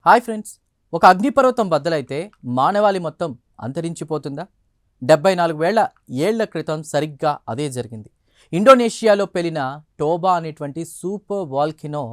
Hi friends. ఒక అగ్నిపర్వతం బద్దలైతే మానవాళి మొత్తం అంతరించిపోతుందా? 74,000 ఏళ్ల క్రితం సరిగ్గా అదే జరిగింది. ఇండోనేషియాలో పేలిన టోబా అనేటువంటి సూపర్ వాల్కెనో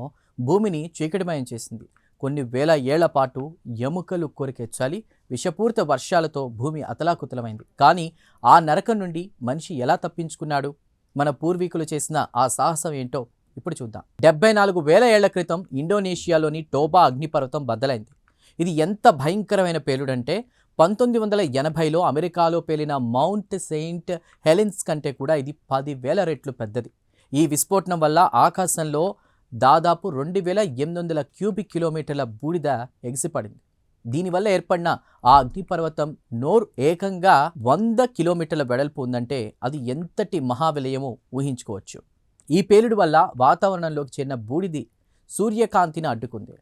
భూమిని చీకటిమయం చేసింది. కొన్ని వేల ఏళ్ల పాటు ఎముకలు కొరికెచ్చాలి, విషపూరిత వర్షాలతో భూమి అతలాకుతలమైంది. కానీ ఆ నరకం నుండి మనిషి ఎలా తప్పించుకున్నాడు? మన పూర్వీకులు చేసిన ఆ సాహసం ఏంటో ఇప్పుడు చూద్దాం. 74,000 ఏళ్ల క్రితం ఇండోనేషియాలోని టోబా అగ్నిపర్వతం బద్దలైంది. ఇది ఎంత భయంకరమైన పేలుడంటే 1980లో అమెరికాలో పేలిన మౌంట్ సెయింట్ హెలెన్స్ కంటే కూడా ఇది 10,000 రెట్లు పెద్దది. ఈ విస్ఫోటనం వల్ల ఆకాశంలో దాదాపు 2,800 క్యూబిక్ కిలోమీటర్ల బూడిద ఎగిసిపడింది. దీనివల్ల ఏర్పడిన ఆ అగ్నిపర్వతం నోరు ఏకంగా 100 కిలోమీటర్ల వెడల్పు ఉందంటే అది ఎంతటి మహావిలయమో ఊహించుకోవచ్చు. ఈ పేలుడు వల్ల వాతావరణంలోకి చేరిన బూడిది సూర్యకాంతిని అడ్డుకుంది.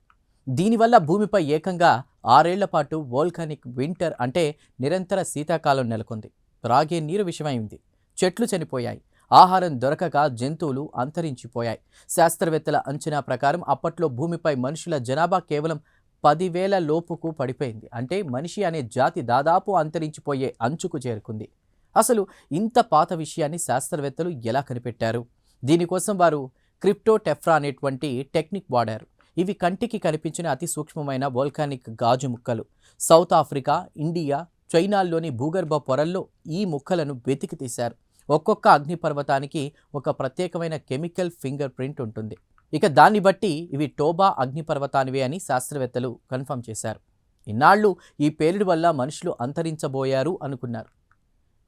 దీనివల్ల భూమిపై ఏకంగా 6 ఏళ్ల పాటు వోల్కానిక్ వింటర్ అంటే నిరంతర శీతాకాలం నెలకొంది. త్రాగే నీరు విషమైంది, చెట్లు చనిపోయాయి, ఆహారం దొరకక జంతువులు అంతరించిపోయాయి. శాస్త్రవేత్తల అంచనా ప్రకారం అప్పట్లో భూమిపై మనుషుల జనాభా కేవలం 10,000 లోపుకు పడిపోయింది. అంటే మనిషి అనే జాతి దాదాపు అంతరించిపోయే అంచుకు చేరుకుంది. అసలు ఇంత పాత విషయాన్ని శాస్త్రవేత్తలు ఎలా కనిపెట్టారు? దీనికోసం వారు క్రిప్టోటెఫ్రా అనేటువంటి టెక్నిక్ వాడారు. ఇవి కంటికి కనిపించిన అతి సూక్ష్మమైన వోల్కానిక్ గాజు ముక్కలు. సౌత్ ఆఫ్రికా, ఇండియా, చైనాల్లోని భూగర్భ పొరల్లో ఈ ముక్కలను వెతికి తీశారు. ఒక్కొక్క అగ్నిపర్వతానికి ఒక ప్రత్యేకమైన కెమికల్ ఫింగర్ ప్రింట్ ఉంటుంది. ఇక దాన్ని బట్టి ఇవి టోబా అగ్నిపర్వతానివే అని శాస్త్రవేత్తలు కన్ఫర్మ్ చేశారు. ఇన్నాళ్ళు ఈ పేలుడు వల్ల మనుషులు అంతరించబోయారు అనుకున్నారు.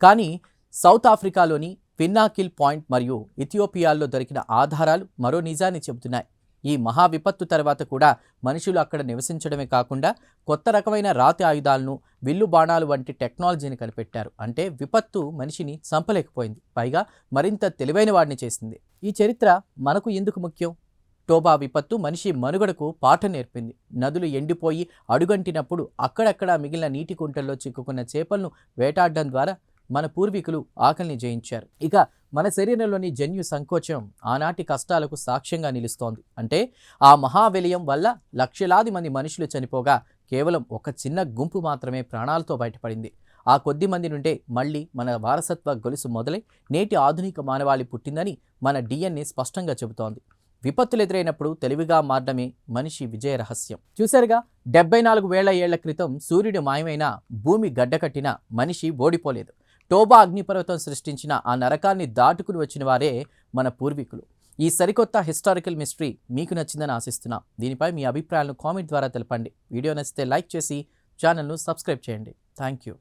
కానీ సౌత్ ఆఫ్రికాలోని పిన్నాకిల్ పాయింట్ మరియు ఇథియోపియాల్లో దొరికిన ఆధారాలు మరో నిజాన్ని చెబుతున్నాయి. ఈ మహా విపత్తు తర్వాత కూడా మనుషులు అక్కడ నివసించడమే కాకుండా కొత్త రకమైన రాతి ఆయుధాలను, విల్లు బాణాలు వంటి టెక్నాలజీని కనిపెట్టారు. అంటే విపత్తు మనిషిని చంపలేకపోయింది, పైగా మరింత తెలివైన వాడిని చేసింది. ఈ చరిత్ర మనకు ఎందుకు ముఖ్యం? టోబా విపత్తు మనిషి మనుగడకు పాఠం నేర్పింది. నదులు ఎండిపోయి అడుగంటినప్పుడు అక్కడక్కడ మిగిలిన నీటి కుంటల్లో చిక్కుకున్న చేపలను వేటాడడం ద్వారా మన పూర్వీకులు ఆకలిని జయించారు. ఇక మన శరీరంలోని జన్యు సంకోచం ఆనాటి కష్టాలకు సాక్ష్యంగా నిలుస్తోంది. అంటే ఆ మహావిలయం వల్ల లక్షలాది మంది మనుషులు చనిపోగా కేవలం ఒక చిన్న గుంపు మాత్రమే ప్రాణాలతో బయటపడింది. ఆ కొద్ది మంది నుండే మళ్ళీ మన వారసత్వ గొలుసు మొదలై నేటి ఆధునిక మానవాళి పుట్టిందని మన DNA స్పష్టంగా చెబుతోంది. విపత్తులు ఎదురైనప్పుడు తెలివిగా మారడమే మనిషి విజయ రహస్యం. చూశారుగా, 74,000 ఏళ్ల క్రితం సూర్యుడు మాయమైన భూమి గడ్డకట్టిన మనిషి ఓడిపోలేదు. టోబా అగ్నిపర్వతం సృష్టించిన ఆ నరకాన్ని దాటుకుని వచ్చిన వారే మన పూర్వీకులు. ఈ సరికొత్త హిస్టారికల్ మిస్టరీ మీకు నచ్చిందని ఆశిస్తున్నాం. దీనిపై మీ అభిప్రాయాలను కామెంట్ ద్వారా తెలపండి. వీడియో నచ్చితే లైక్ చేసి ఛానల్ను సబ్స్క్రైబ్ చేయండి. Thank you.